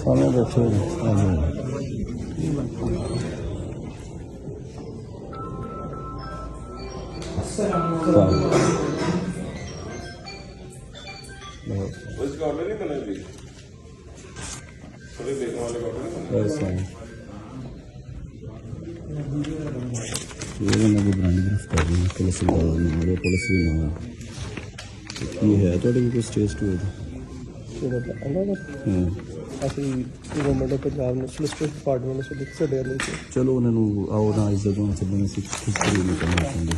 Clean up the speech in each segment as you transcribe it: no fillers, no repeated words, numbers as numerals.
सामने बैठे पुलिस भी ना है तो स्टेज टू ਅਸੀਂ ਗਵਰਨਮੈਂਟ ਆਫ ਪੰਜਾਬ ਨੇ ਸੋਲਿਸਿਟਰ ਡਿਪਾਰਟਮੈਂਟ ਨੇ ਸਾਡੇ ਵੱਲੋਂ ਚਲੋ ਉਹਨਾਂ ਨੂੰ ਆਓ ਨਾ ਇੱਜ਼ਤ ਨਾਲ ਚੱਲਣਾ ਸੀ ਖੁਸ਼ੀ ਨਹੀਂ ਕਰਨਾ ਚਾਹੁੰਦੇ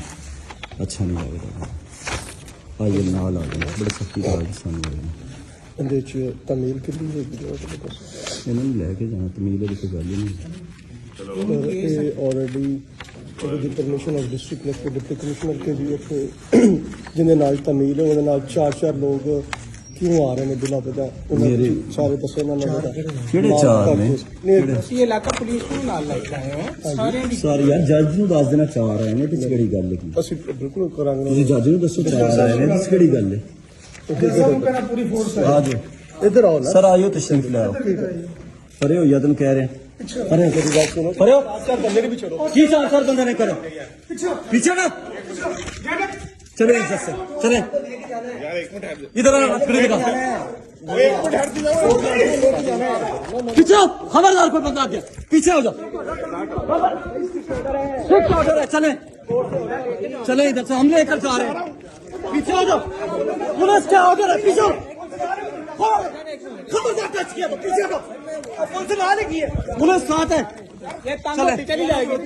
ਅੱਛਾ ਨਹੀਂ ਲੱਗਦਾ ਆਈਏ ਨਾਲ ਆ ਗਏ ਬੜੇ ਸਖਤੀ ਨਾਲ ਸਾਨੂੰ ਇਹਦੇ 'ਚ ਤਮੀਲ ਕਿੰਨੀ ਹੈਗੀ ਇਹਨਾਂ ਨੂੰ ਲੈ ਕੇ ਜਾਣਾ ਤਮੀਲ ਦੀ ਕੋਈ ਗੱਲ ਹੀ ਨਹੀਂ ਇਹ ਆਲਰੇਡੀ ਉਹਦੀ permission of district collector deputy commissioner ਕੇ ਵੀ ਉੱਥੇ ਜਿਹਦੇ ਨਾਲ ਤਮੀਲ ਉਹਦੇ ਨਾਲ ਚਾਰ ਲੋਕ क्यों आ रहे हैं बिना पता सारे दसे ना ਕਿਹੜੇ ਚਾਰ ਨੇ ਅਸੀਂ ਇਲਾਕਾ ਪੁਲਿਸ ਨੂੰ ਨਾਲ ਲੈ ਕੇ ਆਏ ਹਾਂ ਸਾਰੇ ਯਾਰ ਜੱਜ ਨੂੰ ਦੱਸ ਦੇਣਾ ਚਾਰ ਆਏ ਨੇ ਤੇ ਕਿਹੜੀ ਗੱਲ ਹੈ ਅਸੀਂ ਬਿਲਕੁਲ ਕਰਾਂਗੇ ਤੁਸੀਂ ਜੱਜ ਨੂੰ ਦੱਸੋ ਚਾਰ ਆਏ ਨੇ ਤੇ ਕਿਹੜੀ ਗੱਲ ਹੈ ਪੂਰੀ ਫੋਰਸ ਆ ਜਾਓ इधर आओ ना ਸਰ ਆਇਓ ਤਸ਼ਰੀਫ ਲੈ ਆਓ ਪਰੇ ਹੋ ਯਾਦ ਨੂੰ ਕਹਿ ਰਹੇ परे परे चार बंदे भी छोड़ो की चार बंदे ने करो पीछे ना चलो इज्जत से चले इधर पीछे खबरदार कोई बंदा आ गया पीछे हो जाओ चले चले इधर से हम लेकर जा रहे हैं पीछे हो जाओ पुलिस क्या हो गया पीछे खबरदार टच किया तो पीछे को पुलिस ना लगी है पुलिस साथ है चली जाएगी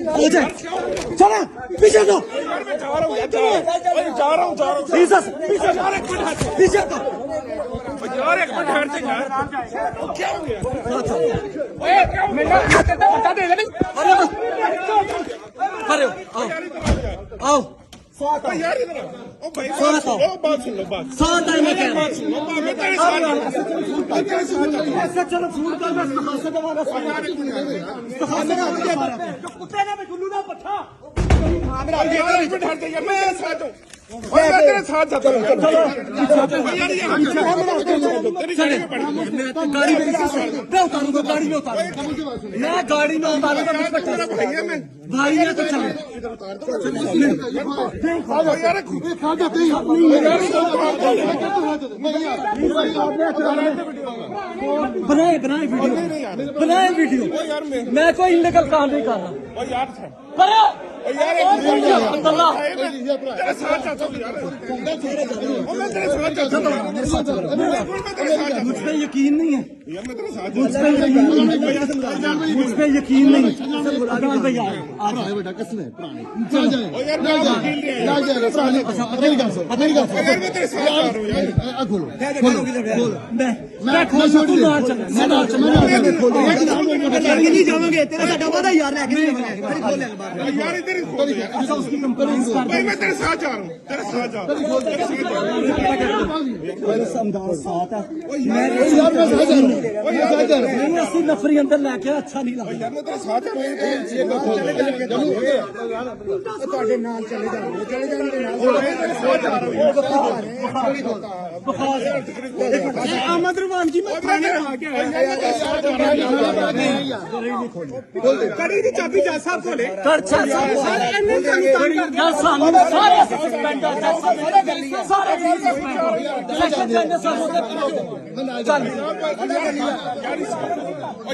चले पीछे दो पीछे दो यार एक मिनट हट जा क्या हो गया अरे आओ यार इधर ओ भाई बात सुन लो बात साथ आई मैं कह बात सुन लो मैं तेरे साथ ऐसा चलो फूट कर मैं से दवाना कुत्ते ने गुल्लू ना पट्ठा यार एक मिनट हट जा मैं साथ हूं मैं तेरे साथ जाता हूं यार ये तेरी गाड़ी में मैं तो गाड़ी में उतारूंगा गाड़ी में उतारूंगा मैं गाड़ी में उतारूंगा मेरा भाई है मैं भाई है तो चले यार खा जाते हैं बनाए वीडियो मैं कोई इनलीगल काम नहीं कर रहा यार यार तेरे साथ जाता हूं यार मैं तेरे साथ जाता हूं मुझ पे यकीन नहीं है यार मैं तेरे साथ मुझ पे यकीन नहीं अगर भैया बेटा कसम है यार मैं वकील नहीं ना जाएगा पुराने पता नहीं यार मैं तेरे साथ जा रहा हूं यार खोलो मैं खोल तू ना चल मैं ना चल नहीं जाओगे तेरा साडा वादा यार लेके नहीं खोल यार इधर ही खोल यार अच्छा उसकी कंप्लेंट कर भाई मैं तेरे साथ जा रहा हूं तेरे साथ जा रहा हूं मेरे समझाओ साथ है मैं यार मैं साथ जा रहा हूं नहीं असली नफरी अंदर लेके अच्छा नहीं लगता यार मैं तेरे साथ जा रहा हूं ਤੁਹਾਡੇ ਨਾਲ ਚਲੇ ਜਾਣਗੇ ਨਾਲ अहमद रुमान जी मैं थाने आ गया कड़ी दी चाबी जा साहब खोले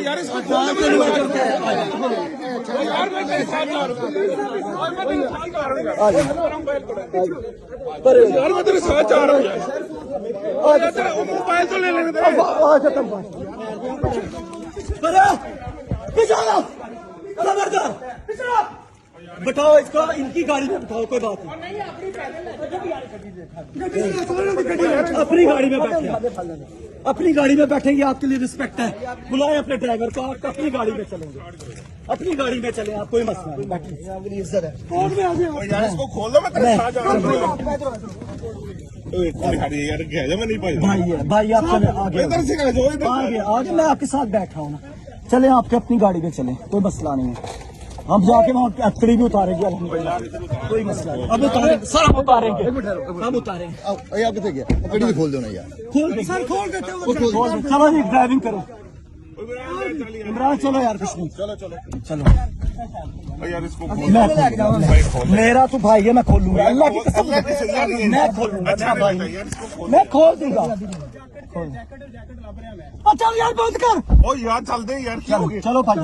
यार इसको यार मैं तेरे साथ जा रहा हूं यार मैं तेरे साथ जा रहा हूं यार तेरा मोबाइल तो ले लेने दे खबरदार बैठाओ इसको इनकी गाड़ी में बैठाओ कोई बात नहीं अपनी गाड़ी में बैठे अपनी गाड़ी में बैठेंगे आपके लिए रिस्पेक्ट है बुलाएं अपने ड्राइवर को आप अपनी गाड़ी में चलेंगे अपनी गाड़ी में चले आप कोई मसला नहीं बैठे इज्जत है कोर्ट में आ जाओ यार इसको खोल दो मैं तेरे साथ जा रहा हूं यार मैं नहीं भाई भाई आप चले आगे इधर से आ जाओ आगे मैं आपके साथ बैठा हूँ ना चले आपके अपनी गाड़ी में चले कोई मसला नहीं है हम जाके वहाँ अटकड़ी भी उतारेंगे अल्हम्दुलिल्लाह, कोई मसला नहीं। अब उतारेंगे सर, हम उतारेंगे, हम उतारेंगे। यार कितने गया गड्डी खोल दो ना यार खोल दे सर, खोल देते हो, खोल दे। चलो जी, ड्राइविंग करो इमरान, चलो यार, कुछ नहीं, चलो चलो यार इसको मेरा तो भाई है, मैं खोलूंगा, अल्लाह की कसम, मैं खोलूंगा। अच्छा भाई, मैं खोल दूंगा। अच्छा यार, बंद कर। ओ यार चल दे यार, क्या हो चलो गया? चलो भाई,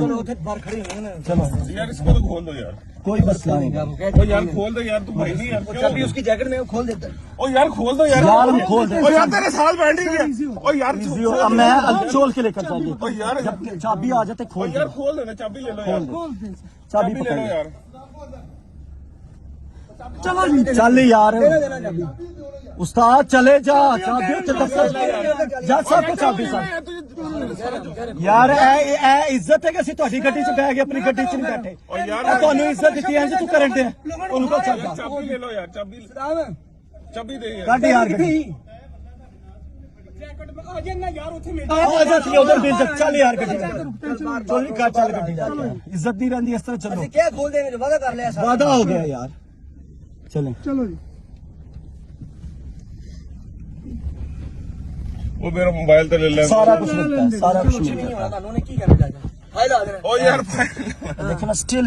चलो यार इसको तो खोल दो यार। कोई मसला नहीं। ओ यार खोल दो यार, तू भाई नहीं यार, चाबी उसकी जैकेट में खोल देता है। ओ यार खोल दो यार। यार हम खोल दें। ओ यार तेरे साथ बैठ ही गया। ओ यार अब मैं चोल के लेकर जाइए। ओ यार जब चाबी आ जाते ओ खोल यार दो, खोल दो ना, चाबी ले लो यार, चाबी ले लो पकड़। यार। चलो जी, चल यार उस्ताद, चले जा, चाबी जज साहब को चाबी साहब यार, ए इज्जत है कि ਅਸੀਂ ਤੁਹਾਡੀ ਗੱਡੀ 'ਚ ਬਹਿ ਗਏ, ਆਪਣੀ ਗੱਡੀ 'ਚ ਨਹੀਂ ਬੈਠੇ। ओ यार ਤੁਹਾਨੂੰ ਇੱਜ਼ਤ ਦਿੱਤੀ ਹੈ ਜੀ, ਤੂੰ ਕਰਨ ਦੇ ਉਹਨੂੰ ਕੋ ਚਾਬੀ चाबी ले लो यार, चाबी दे यार। ਕੱਢ ਯਾਰ ਗੱਡੀ। ਆ ਜਾ ਸੀ ਉਧਰ ਬਿਲ ਤੱਕ, ਚੱਲ ਯਾਰ ਗੱਡੀ ਚੋਰੀ ਕਾ, ਚੱਲ ਗੱਡੀ ਜਾ ਕੇ। ਇੱਜ਼ਤ ਨਹੀਂ ਰਹਿੰਦੀ ਇਸ ਤਰ੍ਹਾਂ, ਚਲੋ क्या खोल देंगे, वादा कर लिया साहब। वादा हो गया यार, चलें। ਚਲੋ ਜੀ। ओ मेरा मोबाइल तो ले ले। सारा कुछ मिलता है, सारा कुछ मिलता है। उन्होंने की करना चाहिए फायदा आ ओ यार लेकिन स्टिल